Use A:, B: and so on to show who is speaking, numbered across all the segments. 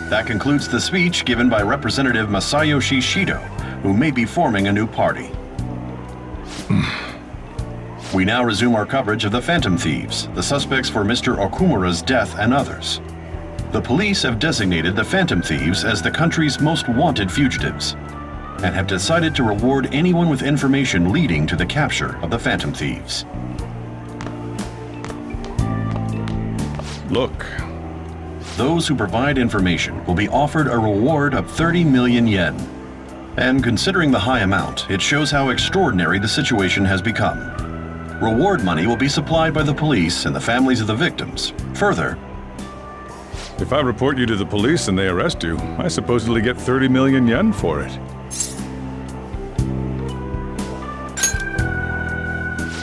A: That concludes the speech given by Representative Masayoshi Shido, who may be forming a new party. We now resume our coverage of the Phantom Thieves, the suspects for Mr. Okumura's death and others. The police have designated the Phantom Thieves as the country's most wanted fugitives, and have decided to reward anyone with information leading to the capture of the Phantom Thieves.
B: Look.
A: Those who provide information will be offered a reward of 30 million yen. And considering the high amount, it shows how extraordinary the situation has become. Reward money will be supplied by the police and the families of the victims. Further,
B: If I report you to the police and they arrest you, I supposedly get 30 million yen for it.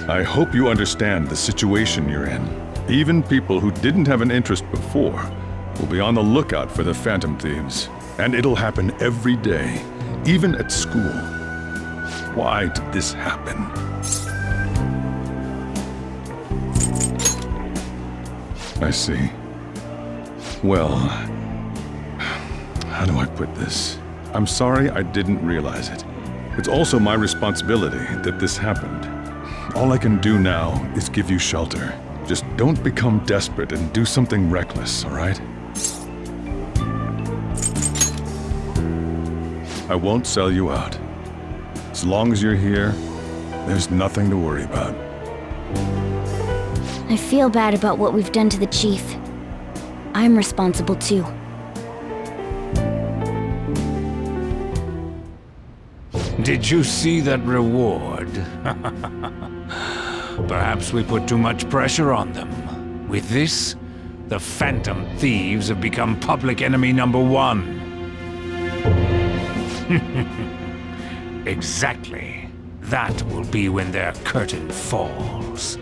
B: I hope you understand the situation you're in. Even people who didn't have an interest before will be on the lookout for the Phantom Thieves. And it'll happen every day, even at school. Why did this happen? I see. Well, how do I put this? I'm sorry I didn't realize it. It's also my responsibility that this happened. All I can do now is give you shelter. Just don't become desperate and do something reckless, all right? I won't sell you out. As long as you're here, there's nothing to worry about.
C: I feel bad about what we've done to the chief. I'm responsible too.
D: Did you see that reward? Perhaps we put too much pressure on them. With this, the Phantom Thieves have become public enemy #1. Exactly. That will be when their curtain falls.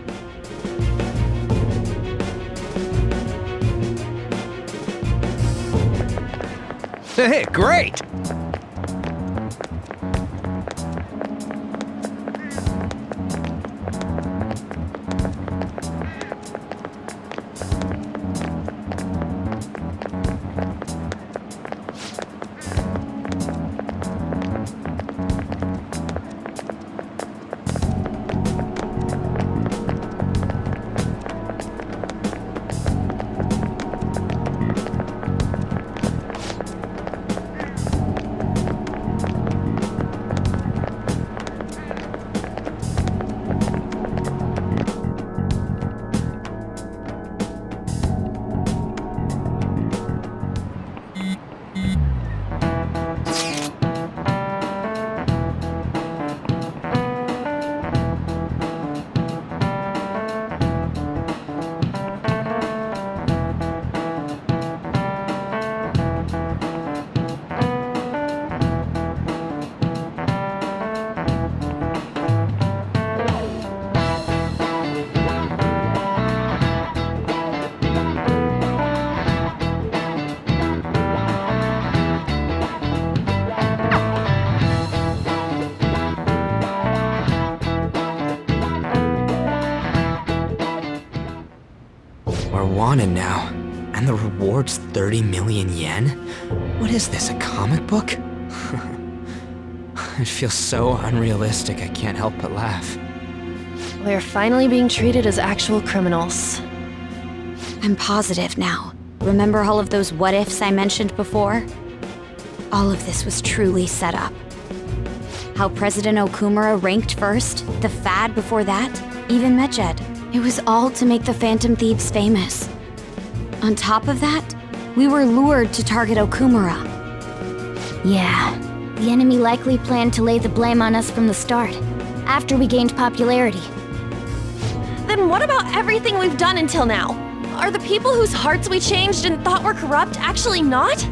E: Hey, great!
F: Wanted now, and the reward's 30 million yen? What is this, a comic book? It feels so unrealistic I can't help but laugh.
G: We're finally being treated as actual criminals.
C: I'm positive now. Remember all of those what-ifs I mentioned before? All of this was truly set up. How President Okumura ranked first, the fad before that, even Medjed. It was all to make the Phantom Thieves famous. On top of that, we were lured to target Okumura. Yeah, the enemy likely planned to lay the blame on us from the start, after we gained popularity.
G: Then what about everything we've done until now? Are the people whose hearts we changed and thought were corrupt actually not?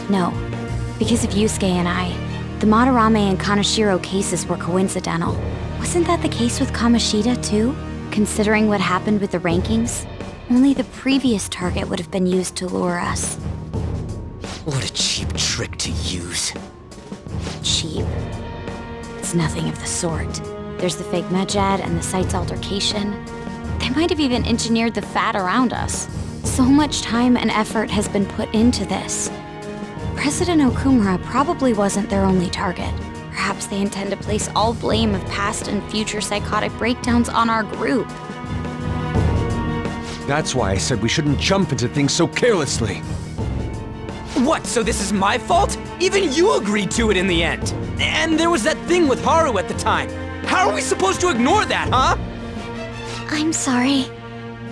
C: No, because of Yusuke and I, the Madarame and Kaneshiro cases were coincidental. Wasn't that the case with Kamoshida too? Considering what happened with the rankings, only the previous target would have been used to lure us.
F: What a cheap trick to use.
C: Cheap? It's nothing of the sort. There's the fake Medjed and the site's altercation. They might have even engineered the fad around us. So much time and effort has been put into this. President Okumura probably wasn't their only target. Perhaps they intend to place all blame of past and future psychotic breakdowns on our group.
E: That's why I said we shouldn't jump into things so carelessly.
F: What, so this is my fault? Even you agreed to it in the end. And there was that thing with Haru at the time. How are we supposed to ignore that, huh?
G: I'm sorry.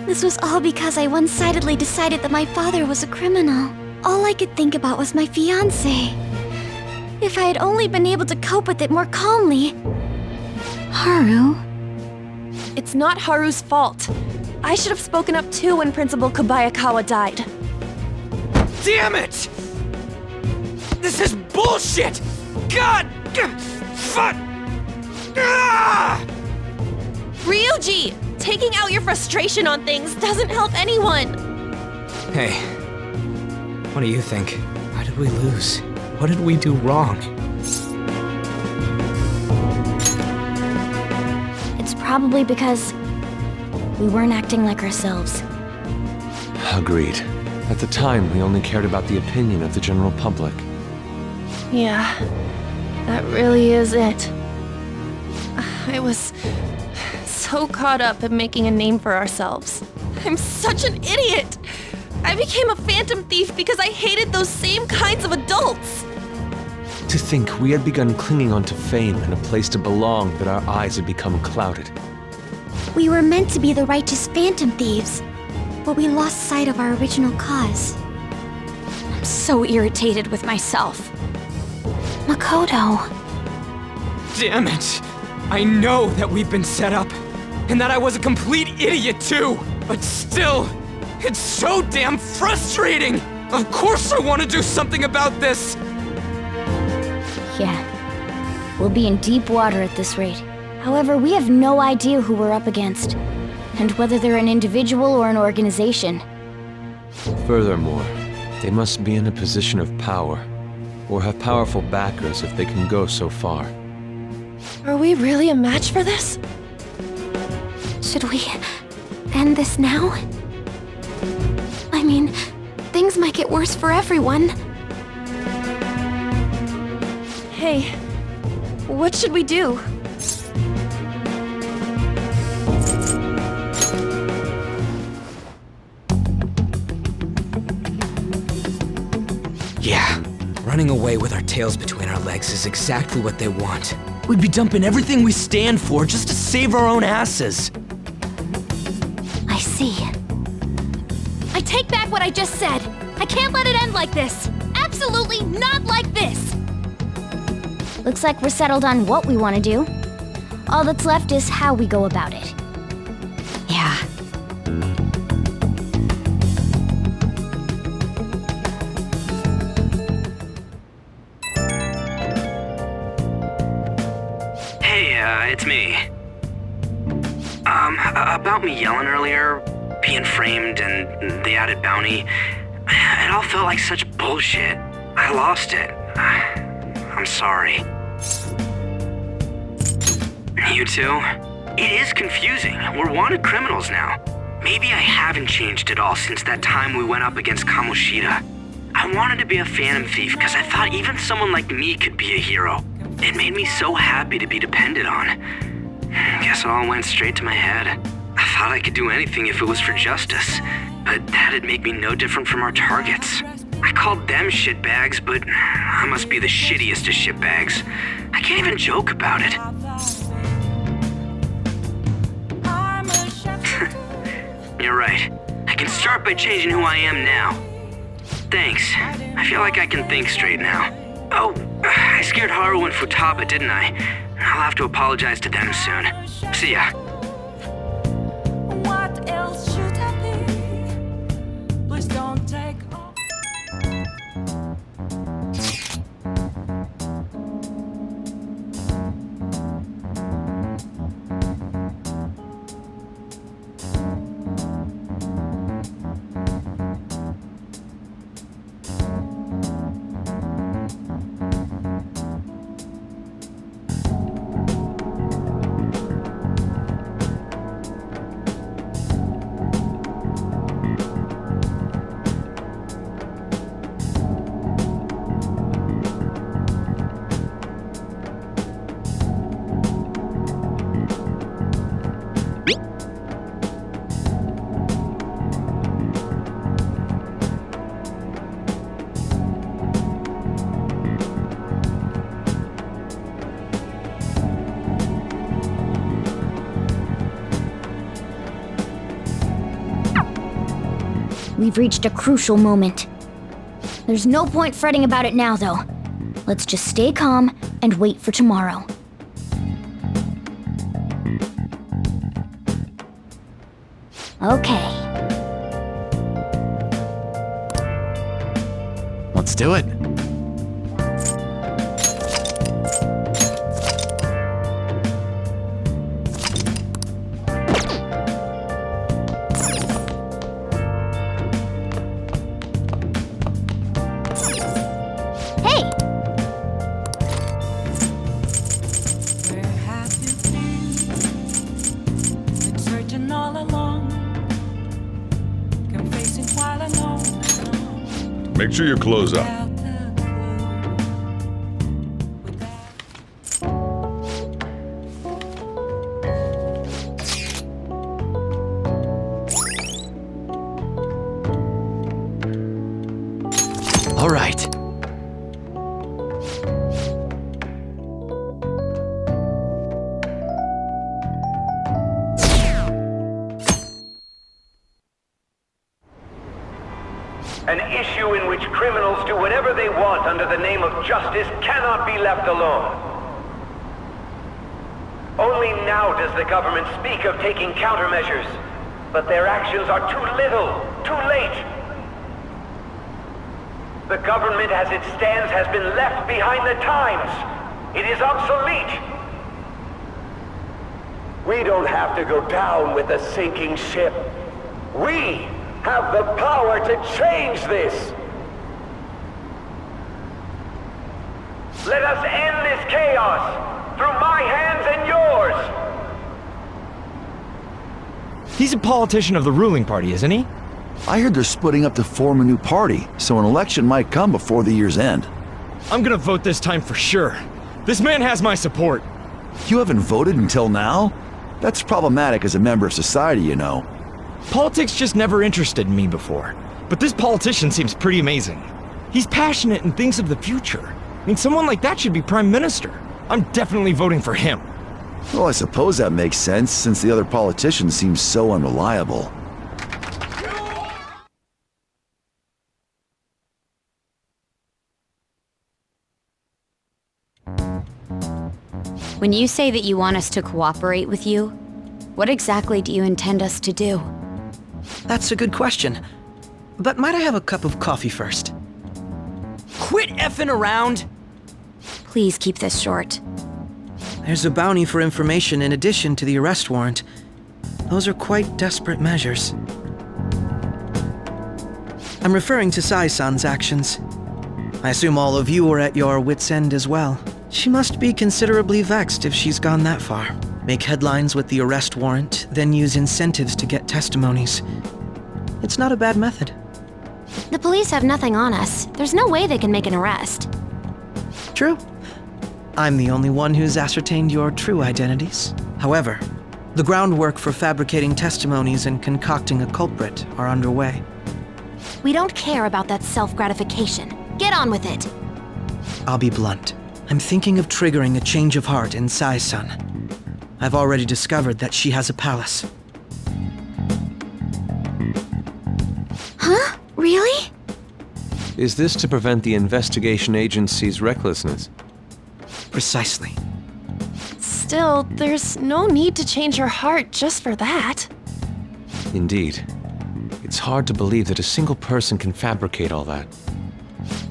G: This was all because I one-sidedly decided that my father was a criminal. All I could think about was my fiancé. If I had only been able to cope with it more calmly.
C: Haru?
G: It's not Haru's fault. I should have spoken up too when Principal Kobayakawa died.
F: Damn it! This is bullshit! God! Fuck! Ah!
G: Ryuji! Taking out your frustration on things doesn't help anyone!
F: Hey, what do you think? Why did we lose? What did we do wrong?
G: It's probably because we weren't acting like ourselves.
H: Agreed. At the time, we only cared about the opinion of the general public.
G: Yeah, that really is it. I was so caught up in making a name for ourselves. I'm such an idiot! I became a phantom thief because I hated those same kinds of adults!
H: To think we had begun clinging onto fame and a place to belong, that our eyes had become clouded.
G: We were meant to be the righteous phantom thieves, but we lost sight of our original cause.
C: I'm so irritated with myself.
G: Makoto.
F: Damn it! I know that we've been set up, and that I was a complete idiot too! But still, it's so damn frustrating! Of course I want to do something about this!
G: Yeah, we'll be in deep water at this rate. However, we have no idea who we're up against, and whether they're an individual or an organization.
H: Furthermore, they must be in a position of power, or have powerful backers if they can go so far.
G: Are we really a match for this? Should we end this now? I mean, things might get worse for everyone. Hey, what should we do?
F: Yeah, running away with our tails between our legs is exactly what they want. We'd be dumping everything we stand for just to save our own asses.
G: I see. I take back what I just said. I can't let it end like this. Absolutely not like this. Looks like we're settled on what we want to do. All that's left is how we go about it.
C: Yeah.
I: Hey, it's me. About me yelling earlier, being framed, and the added bounty, it all felt like such bullshit. I lost it. I'm sorry. You too? It is confusing. We're wanted criminals now. Maybe I haven't changed at all since that time we went up against Kamoshida. I wanted to be a phantom thief because I thought even someone like me could be a hero. It made me so happy to be depended on. Guess it all went straight to my head. I thought I could do anything if it was for justice, but that'd make me no different from our targets. I called them shitbags, but I must be the shittiest of shitbags. I can't even joke about it. You're right. I can start by changing who I am now. Thanks. I feel like I can think straight now. Oh, I scared Haru and Futaba, didn't I? I'll have to apologize to them soon. See ya.
J: What else should I be? Please don't take off.
K: We've reached a crucial moment. There's no point fretting about it now, though. Let's just stay calm and wait for tomorrow. Okay.
L: Let's do it.
B: Make sure your clothes up.
L: All right.
M: An issue in which criminals do whatever they want under the name of justice cannot be left alone. Only now does the government speak of taking countermeasures, but their actions are too little, too late. The government as it stands has been left behind the times. It is obsolete. We don't have to go down with the sinking ship. We have the power to change this. Let us end this chaos through my hands and yours.
E: He's a politician of the ruling party, isn't he?
N: I heard they're splitting up to form a new party, so an election might come before the year's end.
E: I'm gonna vote this time for sure. This man has my support.
N: You haven't voted until now? That's problematic as a member of society, you know.
E: Politics just never interested me before, but this politician seems pretty amazing. He's passionate and thinks of the future. I mean, someone like that should be prime minister. I'm definitely voting for him.
N: Well, I suppose that makes sense, since the other politician seems so unreliable.
C: When you say that you want us to cooperate with you, what exactly do you intend us to do?
O: That's a good question. But might I have a cup of coffee first?
F: Quit effing around!
C: Please keep this short.
O: There's a bounty for information in addition to the arrest warrant. Those are quite desperate measures. I'm referring to Sai-san's actions. I assume all of you are at your wits' end as well. She must be considerably vexed if she's gone that far. Make headlines with the arrest warrant, then use incentives to get testimonies. It's not a bad method.
K: The police have nothing on us. There's no way they can make an arrest.
O: True. I'm the only one who's ascertained your true identities. However, the groundwork for fabricating testimonies and concocting a culprit are underway.
K: We don't care about that self-gratification. Get on with it.
O: I'll be blunt. I'm thinking of triggering a change of heart in Sai-san. I've already discovered that she has a palace.
K: Huh? Really?
H: Is this to prevent the investigation agency's recklessness?
O: Precisely.
G: Still, there's no need to change her heart just for that.
H: Indeed. It's hard to believe that a single person can fabricate all that.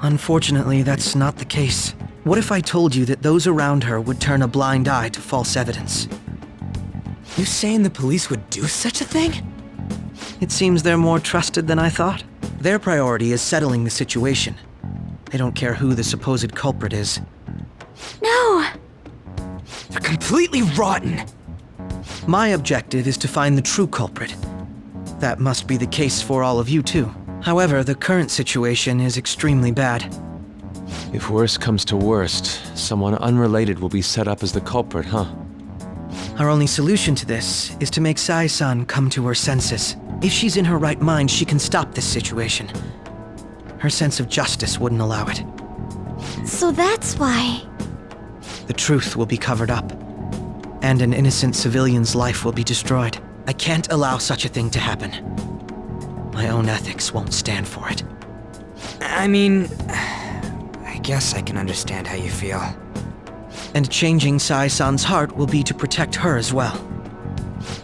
O: Unfortunately, that's not the case. What if I told you that those around her would turn a blind eye to false evidence?
F: You saying the police would do such a thing?
O: It seems they're more trusted than I thought. Their priority is settling the situation. They don't care who the supposed culprit is.
K: No!
F: They're completely rotten!
O: My objective is to find the true culprit. That must be the case for all of you too. However, the current situation is extremely bad.
H: If worst comes to worst, someone unrelated will be set up as the culprit, huh?
O: Our only solution to this is to make Sai-san come to her senses. If she's in her right mind, she can stop this situation. Her sense of justice wouldn't allow it.
K: So that's why...
O: The truth will be covered up, and an innocent civilian's life will be destroyed. I can't allow such a thing to happen. My own ethics won't stand for it.
F: I mean, I guess I can understand how you feel.
O: And changing Sai-san's heart will be to protect her as well.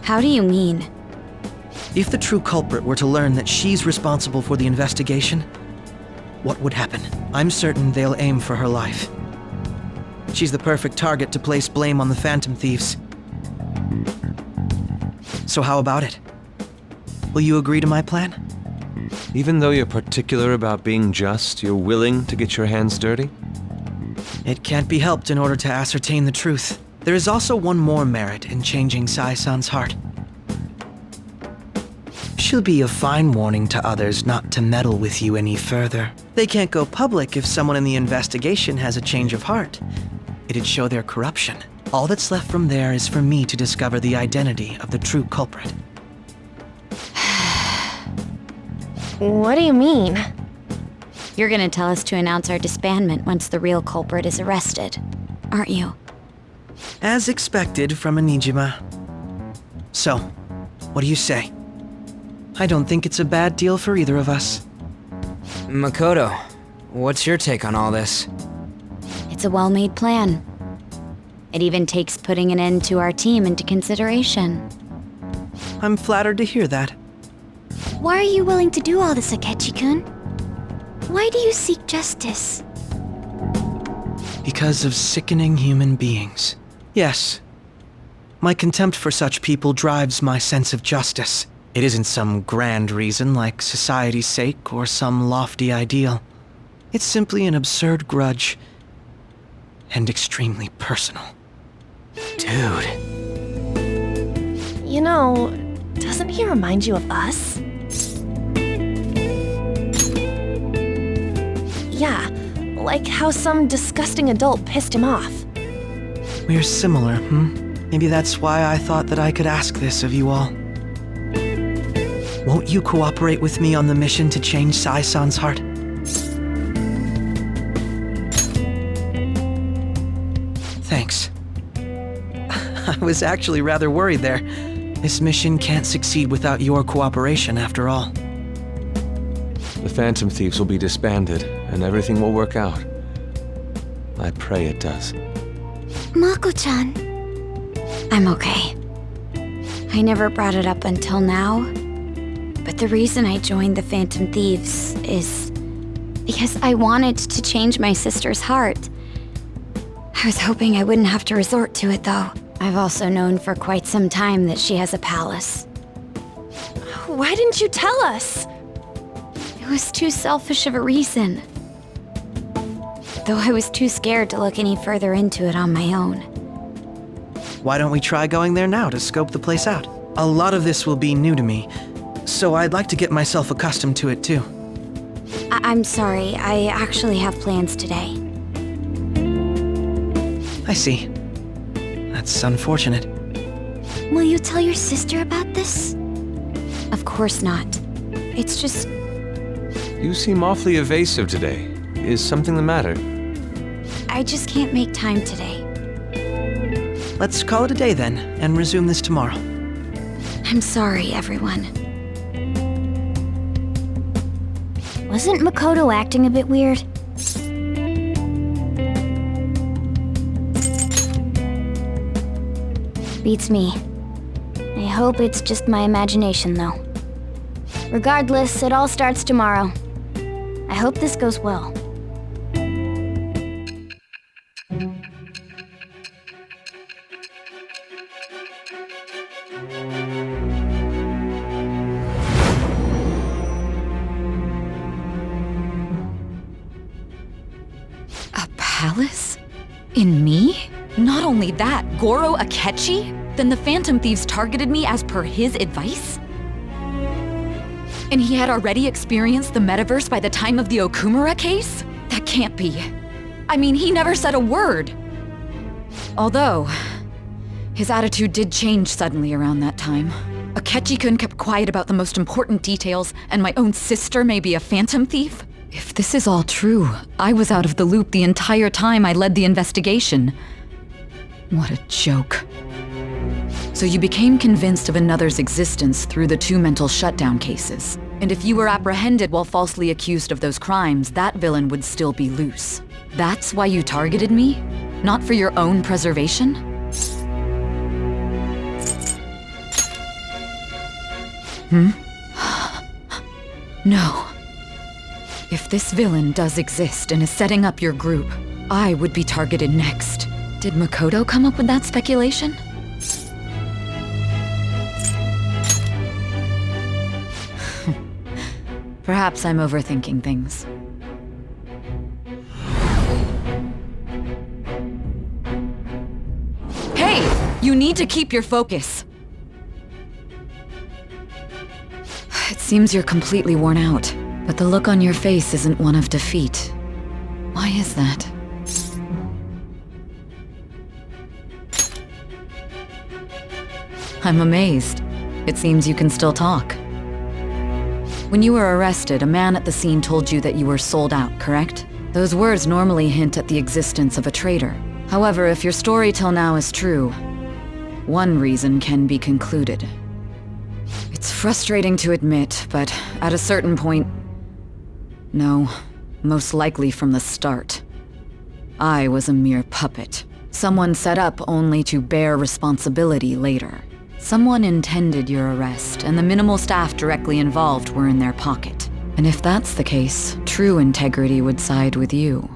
C: How do you mean?
O: If the true culprit were to learn that she's responsible for the investigation, what would happen? I'm certain they'll aim for her life. She's the perfect target to place blame on the Phantom Thieves. So how about it? Will you agree to my plan?
H: Even though you're particular about being just, you're willing to get your hands dirty?
O: It can't be helped in order to ascertain the truth. There is also one more merit in changing Sai-san's heart. She'll be a fine warning to others not to meddle with you any further. They can't go public if someone in the investigation has a change of heart. It'd show their corruption. All that's left from there is for me to discover the identity of the true culprit.
G: What do you mean?
C: You're gonna tell us to announce our disbandment once the real culprit is arrested, aren't you?
O: As expected from a Nijima. So, what do you say? I don't think it's a bad deal for either of us.
F: Makoto, what's your take on all this?
C: It's a well-made plan. It even takes putting an end to our team into consideration.
O: I'm flattered to hear that.
K: Why are you willing to do all this, Akechi-kun? Why do you seek justice?
O: Because of sickening human beings. Yes. My contempt for such people drives my sense of justice. It isn't some grand reason like society's sake or some lofty ideal. It's simply an absurd grudge. And extremely personal.
F: Dude.
G: You know, doesn't he remind you of us? Yeah, like how some disgusting adult pissed him off.
O: We're similar, Maybe that's why I thought that I could ask this of you all. Won't you cooperate with me on the mission to change Sai-san's heart? Thanks. I was actually rather worried there. This mission can't succeed without your cooperation, after all.
H: The Phantom Thieves will be disbanded, and everything will work out. I pray it does.
K: Mako-chan.
C: I'm okay. I never brought it up until now, but the reason I joined the Phantom Thieves is because I wanted to change my sister's heart. I was hoping I wouldn't have to resort to it, though. I've also known for quite some time that she has a palace.
G: Why didn't you tell us?
C: It was too selfish of a reason. Though I was too scared to look any further into it on my own.
O: Why don't we try going there now to scope the place out? A lot of this will be new to me, so I'd like to get myself accustomed to it too.
C: I'm sorry, I actually have plans today.
O: I see. That's unfortunate.
K: Will you tell your sister about this?
C: Of course not. It's just...
H: You seem awfully evasive today. Is something the matter?
C: I just can't make time today.
O: Let's call it a day then, and resume this tomorrow.
C: I'm sorry, everyone.
K: Wasn't Makoto acting a bit weird? Beats me. I hope it's just my imagination, though. Regardless, it all starts tomorrow. I hope this goes well.
P: A palace? In me? Not only that, Goro Akechi? Then the Phantom Thieves targeted me as per his advice? And he had already experienced the metaverse by the time of the Okumura case? That can't be. I mean, he never said a word. Although, his attitude did change suddenly around that time. Akechi-kun kept quiet about the most important details, and my own sister may be a Phantom Thief? If this is all true, I was out of the loop the entire time I led the investigation. What a joke. So you became convinced of another's existence through the 2 mental shutdown cases. And if you were apprehended while falsely accused of those crimes, that villain would still be loose. That's why you targeted me? Not for your own preservation? No. If this villain does exist and is setting up your group, I would be targeted next. Did Makoto come up with that speculation? Perhaps I'm overthinking things. Hey! You need to keep your focus. It seems you're completely worn out, but the look on your face isn't one of defeat. Why is that? I'm amazed. It seems you can still talk. When you were arrested, a man at the scene told you that you were sold out, correct? Those words normally hint at the existence of a traitor. However, if your story till now is true, one reason can be concluded. It's frustrating to admit, but at a certain point... No, most likely from the start. I was a mere puppet. Someone set up only to bear responsibility later. Someone intended your arrest, and the minimal staff directly involved were in their pocket. And if that's the case, true integrity would side with you.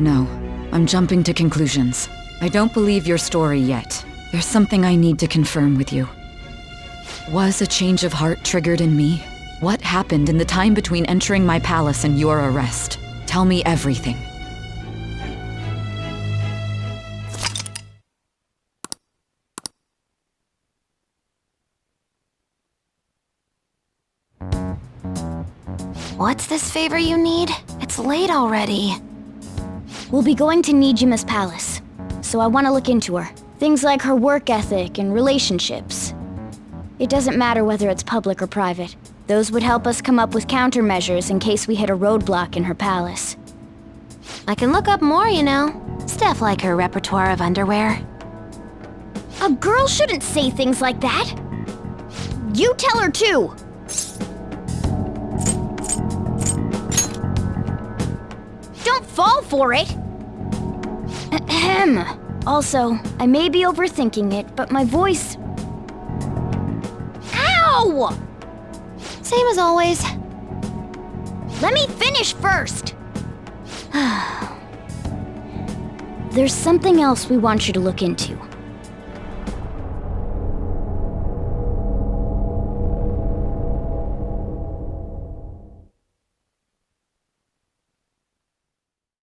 P: No, I'm jumping to conclusions. I don't believe your story yet. There's something I need to confirm with you. Was a change of heart triggered in me? What happened in the time between entering my palace and your arrest? Tell me everything.
K: What's this favor you need? It's late already. We'll be going to Nijima's palace, so I want to look into her. Things like her work ethic and relationships. It doesn't matter whether it's public or private. Those would help us come up with countermeasures in case we hit a roadblock in her palace.
Q: I can look up more, you know. Stuff like her repertoire of underwear.
K: A girl shouldn't say things like that. You tell her too. Don't fall for it. Ahem. Also, I may be overthinking it, but my voice... Ow!
Q: Same as always.
K: Let me finish first. There's something else we want you to look into.